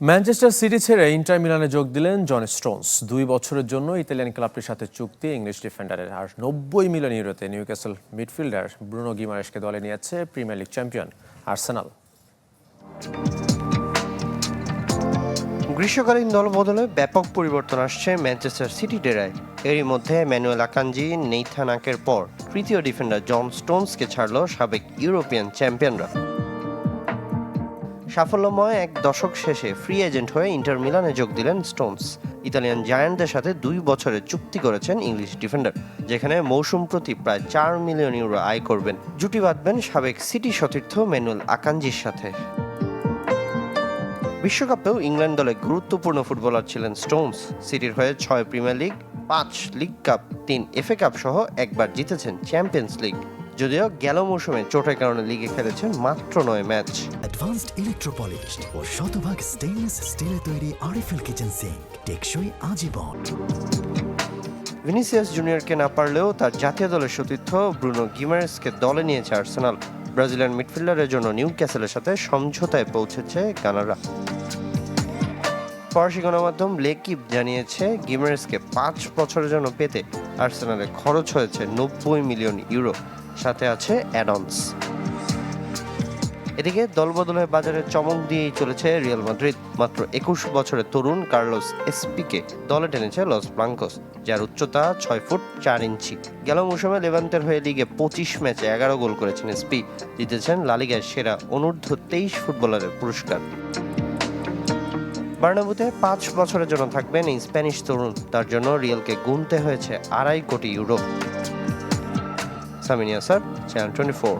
Manchester city ছেড়ে inter মিলানে যোগ দিলেন জন স্টোনস। 2 বছরের জন্য ইতালিয়ান ক্লাবটির সাথে চুক্তি ইংলিশ ডিফেন্ডারের। আর 90 মিলিয়ন ইউরোতে নিউক্যাসল মিডফিল্ডার ব্রুনো গিমারেশকে দলে নিয়েছে প্রিমিয়ার লিগ চ্যাম্পিয়ন আর্সেনাল। গ্রীষ্মকালীন দল বদলে ব্যাপক পরিবর্তন আসছে ম্যানচেস্টার সিটি ডেরায়। এরই মধ্যে ম্যানুয়েল আকাঞ্জি, নেইথান আকের পর তৃতীয় ডিফেন্ডার জন স্টোনসকে ছাড়ল সাবেক ইউরোপিয়ান চ্যাম্পিয়নরা। সাফল্যময় এক দশক শেষে ফ্রি এজেন্ট হয়ে ইন্টার মিলানে যোগ দিলেন স্টোনস। ইতালিয়ান জায়ান্টদের সাথে 2 বছরের চুক্তি করেছেন ইংলিশ ডিফেন্ডার, যেখানে মৌসুম প্রতি প্রায় 4 মিলিয়ন ইউরো আয় করবেন। জুটি বাঁধবেন সাবেক সিটি সতীর্থ ম্যানুয়েল আকাঞ্জির সাথে। বিশ্বকাপেও ইংল্যান্ড দলে গুরুত্বপূর্ণ ফুটবলার ছিলেন স্টোনস। সিটির হয়ে 6 premier league, 5 league cup, 3 FA cup সহ একবার জিতেছেন চ্যাম্পিয়ন্স লিগ। যদিও গেল মৌসুমে চোটের কারণে লিগে খেলেছেন মাত্র 9 ম্যাচ। অ্যাডভান্সড ইলেকট্রোপলিশড ও শতভাগ স্টেইনলেস স্টিলে তৈরি আরএফএল কিচেন সিঙ্ক, টেকসই আজীবন। ভিনিসিয়াস জুনিয়রকে না পারলেও তার জাতীয় দলের সতীর্থ ব্রুনো গিমারেসকে দলে নিয়েছে আর্সেনাল। ব্রাজিলিয়ান মিডফিল্ডারের জন্য নিউক্যাসলের সাথে সমঝোতায় পৌঁছেছে গানাররা। ফরাসি গণমাধ্যম লেকিপ জানিয়েছে গিমারেসকে 5 বছরের জন্য পেতে আর্সেনালে খরচ হয়েছে 90 মিলিয়ন ইউরো, সাথে আছে অ্যাডন্স। এদিকে দলবদলের বাজারে চমক দিয়েই চলেছে রিয়াল মাদ্রিদ। মাত্র 21 বছরের তরুণ কার্লোস এসপিকে দলে টেনেছে লস ব্লাঙ্কোস, যার উচ্চতা 6 ফুট 4 ইঞ্চি। গেল মৌসুমে লেভান্তের হয়ে লিগে 25 ম্যাচে 11 গোল করেছেন এসপি, জিতেছেন লা লিগার সেরা অনূর্ধ্ব 23 ফুটবলারের পুরস্কার। বার্নাবুতে 5 বছরের জন্য থাকবেন এই স্প্যানিশ তরুণ। তার জন্য রিয়ালকে গুনতে হয়েছে 2.5 কোটি ইউরো। সামিনিয়া sir, channel 24।